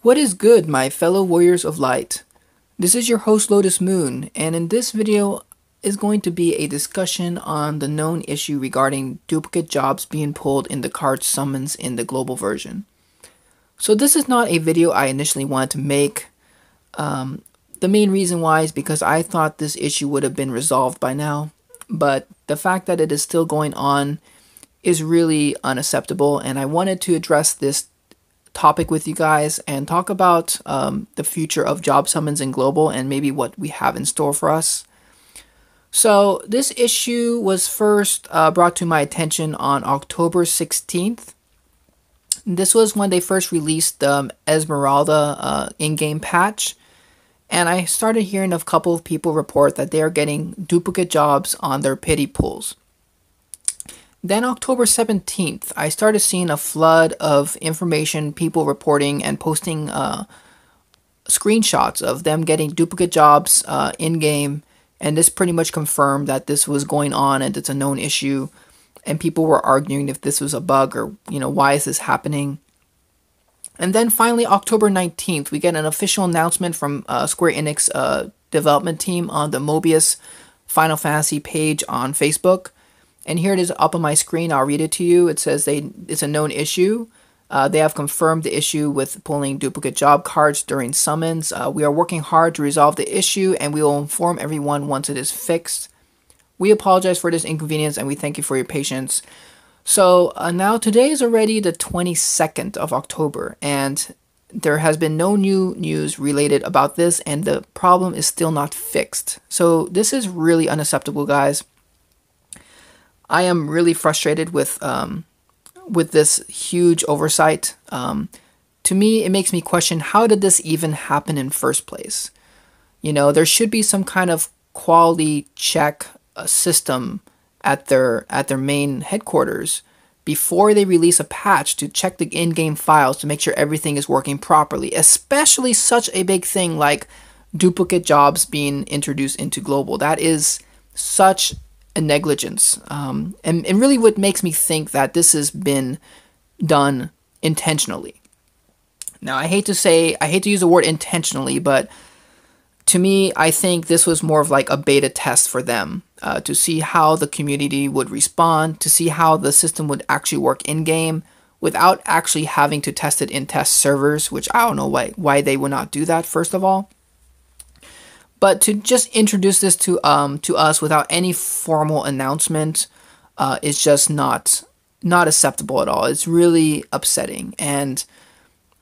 What is good, my fellow warriors of light? This is your host Lotus Moon, and in this video is going to be a discussion on the known issue regarding duplicate jobs being pulled in the card summons in the global version. So this is not a video I initially wanted to make. The main reason why is because I thought this issue would have been resolved by now, but the fact that it is still going on is really unacceptable, and I wanted to address this topic with you guys and talk about the future of job summons in global and maybe what we have in store for us. So this issue was first brought to my attention on October 16th. This was when they first released the Esmeralda in-game patch, and I started hearing of a couple of people report that they are getting duplicate jobs on their pity pools. Then October 17th, I started seeing a flood of information, people reporting and posting screenshots of them getting duplicate jobs in-game, and this pretty much confirmed that this was going on and it's a known issue, and people were arguing if this was a bug or, why is this happening. And then finally, October 19th, we get an official announcement from Square Enix development team on the Mobius Final Fantasy page on Facebook. And here it is up on my screen. I'll read it to you. It says it's a known issue. They have confirmed the issue with pulling duplicate job cards during summons. We are working hard to resolve the issue, and we will inform everyone once it is fixed. We apologize for this inconvenience, and we thank you for your patience. So now today is already the 22nd of October, and there has been no new news related about this, and the problem is still not fixed. So this is really unacceptable, guys. I am really frustrated with this huge oversight. To me, it makes me question, how did this even happen in first place? There should be some kind of quality check system at their main headquarters before they release a patch to check the in-game files to make sure everything is working properly, especially such a big thing like duplicate jobs being introduced into global. That is such a negligence, and really what makes me think that this has been done intentionally. Now, I hate to use the word intentionally, but to me, I think this was more of like a beta test for them to see how the community would respond, to see how the system would actually work in-game without actually having to test it in test servers, which I don't know why they would not do that, first of all. But to just introduce this to us without any formal announcement is just not acceptable at all. It's really upsetting. And,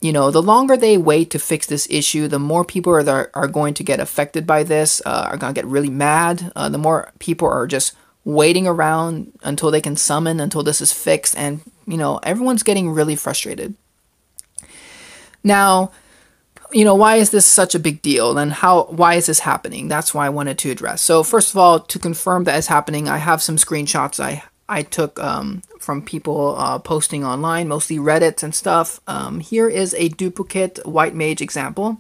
the longer they wait to fix this issue, the more people are going to get affected by this, are going to get really mad. The more people are just waiting around until they can summon, until this is fixed. And, everyone's getting really frustrated. Now, why is this such a big deal, and why is this happening? That's why I wanted to address. So first of all, to confirm that it's happening, I have some screenshots I took from people posting online, mostly Reddit and stuff. Here is a duplicate white mage example.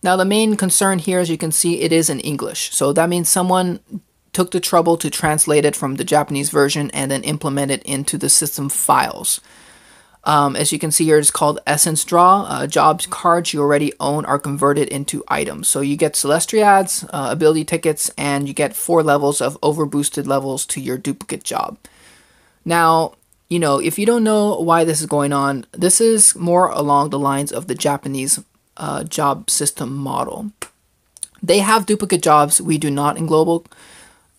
Now the main concern here, as you can see, it is in English. So that means someone took the trouble to translate it from the Japanese version and then implement it into the system files. As you can see here, it's called Essence Draw. Jobs cards you already own are converted into items. So you get Celestiads, ability tickets, and you get 4 levels of overboosted levels to your duplicate job. Now, if you don't know why this is going on, this is more along the lines of the Japanese job system model. They have duplicate jobs, we do not in global.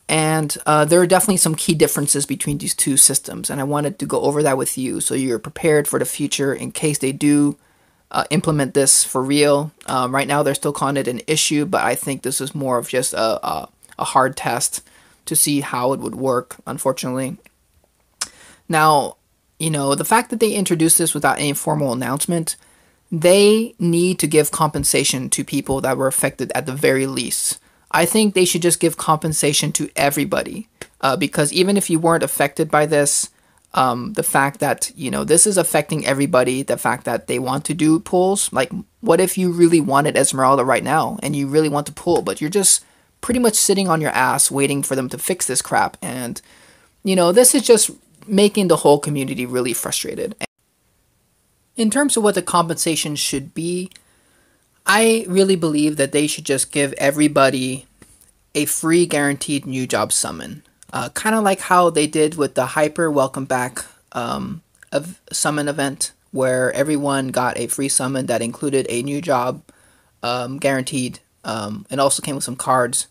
And there are definitely some key differences between these two systems, and I wanted to go over that with you so you're prepared for the future in case they do implement this for real. Right now they're still calling it an issue, but I think this is more of just a hard test to see how it would work, unfortunately. Now, the fact that they introduced this without any formal announcement, they need to give compensation to people that were affected at the very least. I think they should just give compensation to everybody because even if you weren't affected by this, the fact that, this is affecting everybody, the fact that they want to do pulls, like what if you really wanted Esmeralda right now and you really want to pull, but you're just pretty much sitting on your ass waiting for them to fix this crap. And, this is just making the whole community really frustrated. In terms of what the compensation should be, I really believe that they should just give everybody a free guaranteed new job summon. Kind of like how they did with the Hyper Welcome Back of summon event, where everyone got a free summon that included a new job guaranteed. It also came with some cards.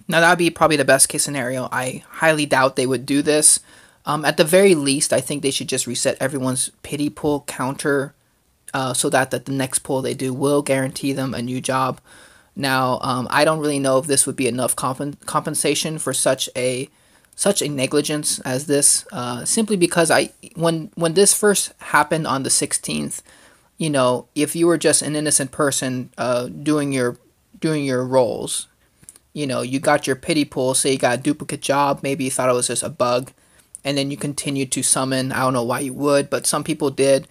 Now that would be probably the best case scenario. I highly doubt they would do this. At the very least, I think they should just reset everyone's pity pool counter so that the next pull they do will guarantee them a new job. Now, I don't really know if this would be enough compensation for such a negligence as this. Simply because when this first happened on the 16th, if you were just an innocent person doing your roles, you got your pity pool, say you got a duplicate job, maybe you thought it was just a bug, and then you continued to summon. I don't know why you would, but some people did.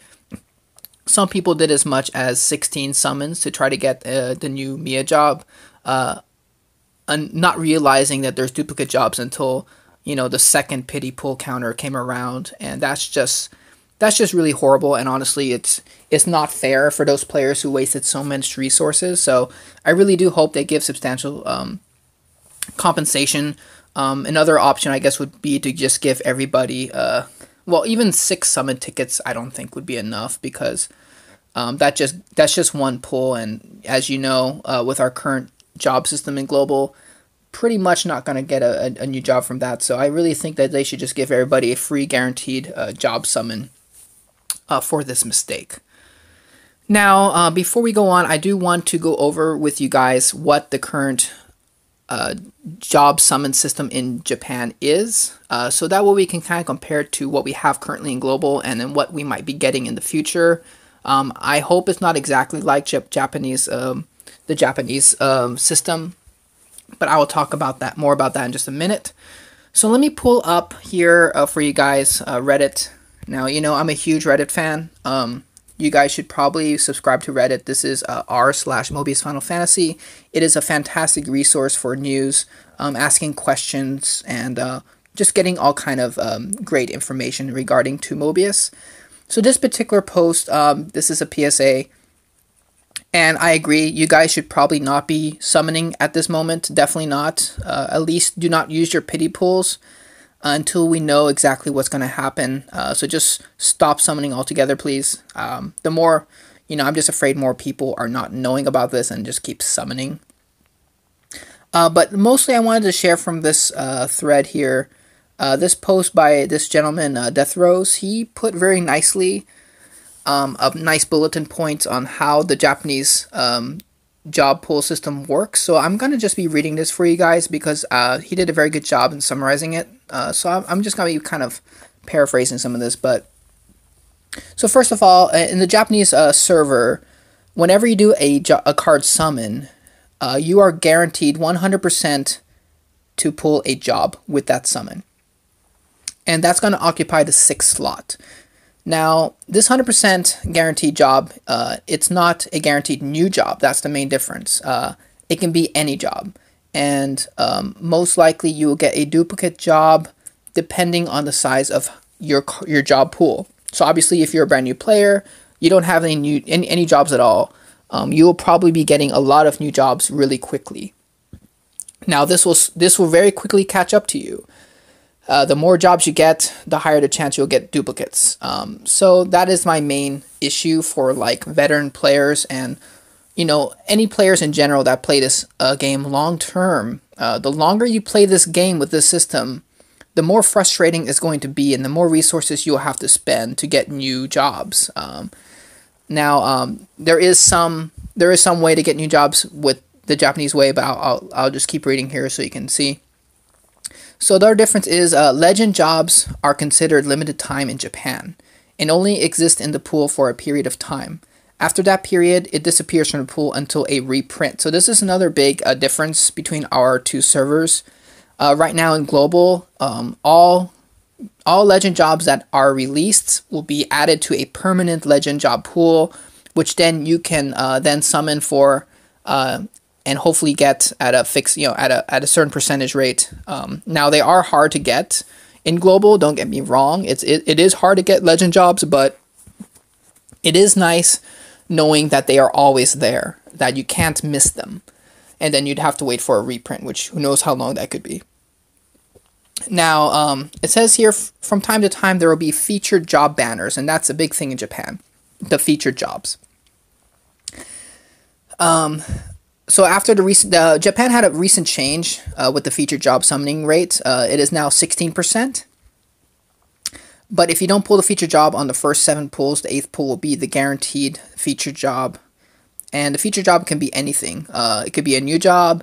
Some people did as much as 16 summons to try to get the new Mia job, and not realizing that there's duplicate jobs until the second pity pool counter came around, and that's just really horrible. And honestly, it's not fair for those players who wasted so much resources. So I really do hope they give substantial compensation. Another option, I guess, would be to just give everybody even 6 summon tickets I don't think would be enough, because that's just one pull, and as you know, with our current job system in global, pretty much not going to get a new job from that. So I really think that they should just give everybody a free guaranteed job summon for this mistake. Now, before we go on, I do want to go over with you guys what the current job summon system in Japan is, so that way we can kind of compare it to what we have currently in global and then what we might be getting in the future. I hope it's not exactly like the Japanese system, but I will talk about more about that in just a minute. So let me pull up here for you guys Reddit. Now, I'm a huge Reddit fan. You guys should probably subscribe to Reddit. This is r/Mobius Final Fantasy. It is a fantastic resource for news, asking questions, and just getting all kind of great information regarding to Mobius. So this particular post, this is a PSA, and I agree, you guys should probably not be summoning at this moment. Definitely not. At least do not use your pity pools until we know exactly what's going to happen. So just stop summoning altogether, please. The more, I'm just afraid more people are not knowing about this and just keep summoning. But mostly I wanted to share from this thread here, this post by this gentleman, Death Rose. He put very nicely a nice bulletin points on how the Japanese job pool system works. So I'm going to just be reading this for you guys because he did a very good job in summarizing it. So I'm just going to be kind of paraphrasing some of this. But so first of all, in the Japanese server, whenever you do a card summon, you are guaranteed 100% to pull a job with that summon. And that's going to occupy the 6th slot. Now, this 100% guaranteed job, it's not a guaranteed new job. That's the main difference. It can be any job. And most likely you will get a duplicate job depending on the size of your job pool. So obviously if you're a brand new player, you don't have any jobs at all, you will probably be getting a lot of new jobs really quickly. Now this will very quickly catch up to you. The more jobs you get, the higher the chance you'll get duplicates. So that is my main issue for like veteran players and any players in general that play this game long term. The longer you play this game with this system, the more frustrating it's going to be, and the more resources you'll have to spend to get new jobs. Now there is some way to get new jobs with the Japanese way, but I'll just keep reading here so you can see. So the other difference is legend jobs are considered limited time in Japan and only exist in the pool for a period of time. After that period, it disappears from the pool until a reprint. So this is another big difference between our two servers. Right now in global, all legend jobs that are released will be added to a permanent legend job pool, which then you can then summon for and hopefully get at a fixed, at a certain percentage rate. Now they are hard to get in global. Don't get me wrong; it is hard to get legend jobs, but It is nice knowing that they are always there, that you can't miss them. And then you'd have to wait for a reprint, which who knows how long that could be. Now, it says here, from time to time, there will be featured job banners, and that's a big thing in Japan, the featured jobs. So after the recent, Japan had a recent change with the featured job summoning rate. It is now 16%. But if you don't pull the featured job on the first 7 pulls, the 8th pull will be the guaranteed featured job. And the featured job can be anything. It could be a new job.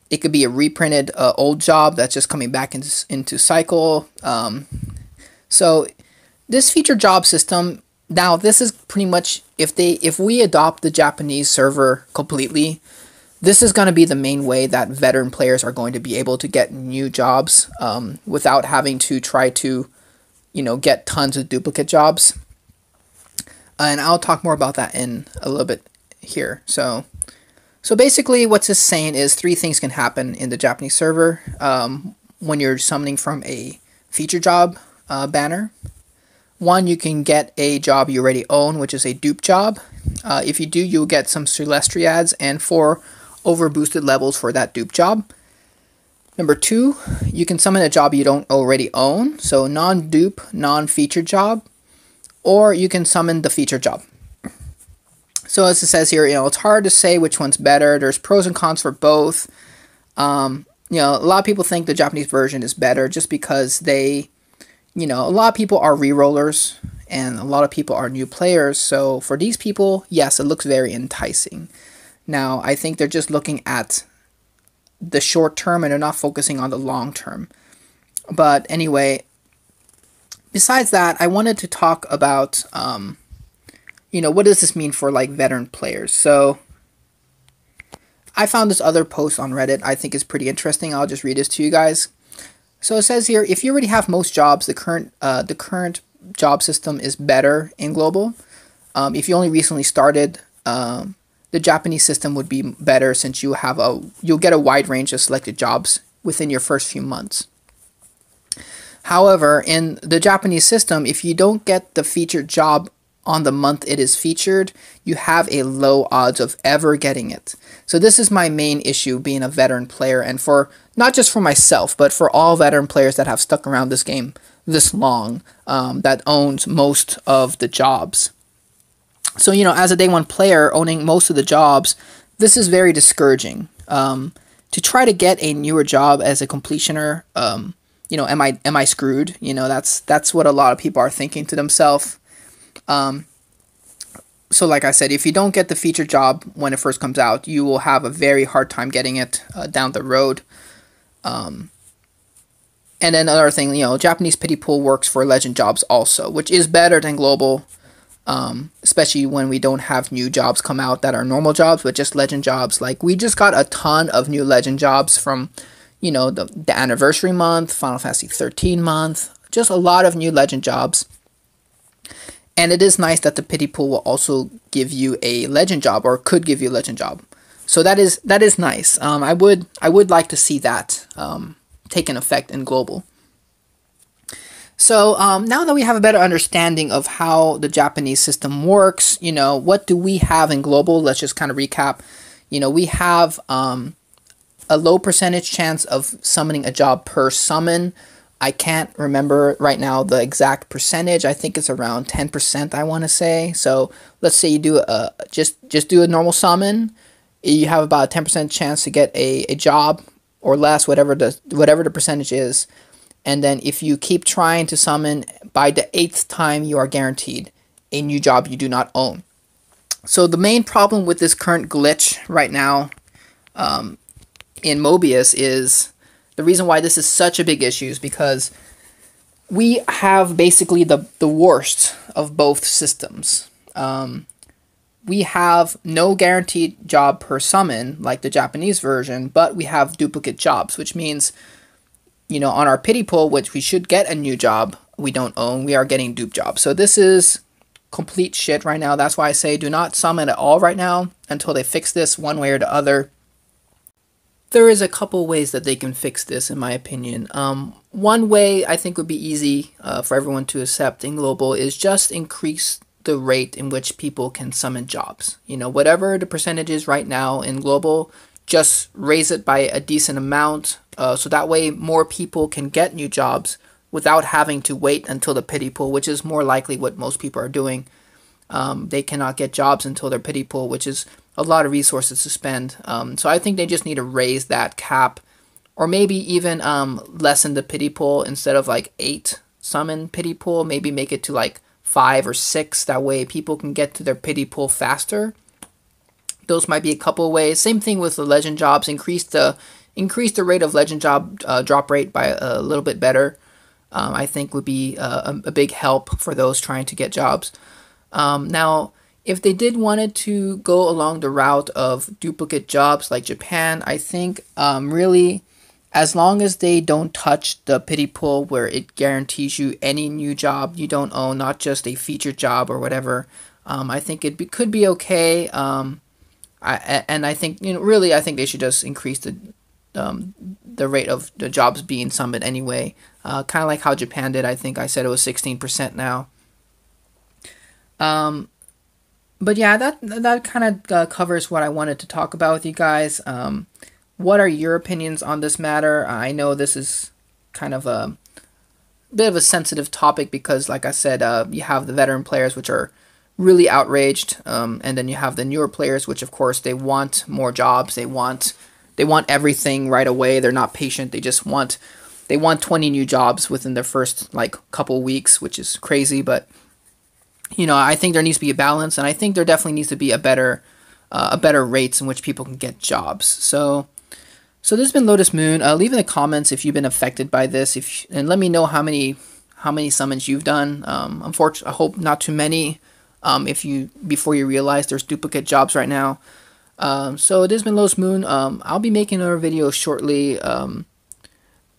It could be a reprinted old job that's just coming back into cycle. So this featured job system, now this is pretty much, if we adopt the Japanese server completely, this is going to be the main way that veteran players are going to be able to get new jobs without having to try to, get tons of duplicate jobs. And I'll talk more about that in a little bit here. So basically what this is saying is 3 things can happen in the Japanese server when you're summoning from a feature job banner. 1, you can get a job you already own, which is a dupe job. If you do, you'll get some Celestiads and 4 overboosted levels for that dupe job. Number 2, you can summon a job you don't already own, so non-dupe, non-featured job, or you can summon the featured job. So as it says here, it's hard to say which one's better. There's pros and cons for both. A lot of people think the Japanese version is better just because they, a lot of people are re-rollers and a lot of people are new players. So for these people, yes, it looks very enticing. Now, I think they're just looking at the short term and they're not focusing on the long term. But anyway, besides that, I wanted to talk about, what does this mean for like veteran players? So I found this other post on Reddit I think is pretty interesting. I'll just read this to you guys. So it says here, if you already have most jobs, the current job system is better in global. If you only recently started, the Japanese system would be better since you'll get a wide range of selected jobs within your first few months. However, in the Japanese system, if you don't get the featured job on the month it is featured, you have a low odds of ever getting it. So this is my main issue being a veteran player, and for not just for myself, but for all veteran players that have stuck around this game this long, that owns most of the jobs. So, as a day 1 player owning most of the jobs, this is very discouraging. To try to get a newer job as a completioner, am I screwed? That's what a lot of people are thinking to themselves. So like I said, if you don't get the featured job when it first comes out, you will have a very hard time getting it down the road. And then another thing, Japanese pity pool works for legend jobs also, which is better than global. Especially when we don't have new jobs come out that are normal jobs, but just legend jobs. Like we just got a ton of new legend jobs from, the anniversary month, Final Fantasy 13 month, just a lot of new legend jobs. And it is nice that the pity pool will also give you a legend job, or could give you a legend job. So that is nice. I would like to see that take an effect in global. So now that we have a better understanding of how the Japanese system works, what do we have in global? Let's just kind of recap. We have a low percentage chance of summoning a job per summon. I can't remember right now the exact percentage. I think it's around 10%, I want to say. So let's say you do just do a normal summon. You have about a 10% chance to get a job or less, whatever the percentage is. And then if you keep trying to summon, by the 8th time, you are guaranteed a new job you do not own. So the main problem with this current glitch right now in Mobius is, the reason why this is such a big issue is because we have basically the worst of both systems. We have no guaranteed job per summon, like the Japanese version, but we have duplicate jobs, which means, on our pity pool, which we should get a new job we don't own, we are getting dupe jobs. So this is complete shit right now. That's why I say do not summon at all right now until they fix this one way or the other. There is a couple ways that they can fix this, in my opinion. One way I think would be easy for everyone to accept in global is just increase the rate in which people can summon jobs. You know, whatever the percentage is right now in global, just raise it by a decent amount, so that way more people can get new jobs without having to wait until the pity pool, which is more likely what most people are doing. They cannot get jobs until their pity pool, which is a lot of resources to spend. So I think they just need to raise that cap, or maybe even lessen the pity pool. Instead of like 8 summon pity pool, maybe make it to like 5 or 6. That way people can get to their pity pool faster. Those might be a couple of ways. Same thing with the legend jobs. Increase the rate of legend job drop rate by a little bit better. I think would be a big help for those trying to get jobs. Now, if they did wanted to go along the route of duplicate jobs like Japan, I think really, as long as they don't touch the pity pool where it guarantees you any new job you don't own, not just a featured job or whatever, I think could be okay. I think, you know, really, I think they should just increase the rate of the jobs being summoned anyway. Kind of like how Japan did. I think I said it was 16% now. But yeah, that kind of covers what I wanted to talk about with you guys. What are your opinions on this matter? I know this is kind of a bit of a sensitive topic because, like I said, you have the veteran players, which are really outraged, and then you have the newer players, which of course they want more jobs. They want everything right away. They're not patient. They want 20 new jobs within their first like couple weeks, which is crazy. But you know, I think there needs to be a balance, and I think there definitely needs to be a better rates in which people can get jobs. So this has been Lotus Moon. Leave in the comments if you've been affected by this, and let me know how many summons you've done. Unfortunately, I hope not too many. Before you realize there's duplicate jobs right now. So this has been Lotus Moon. I'll be making another video shortly.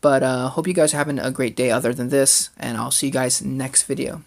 But hope you guys are having a great day other than this, and I'll see you guys next video.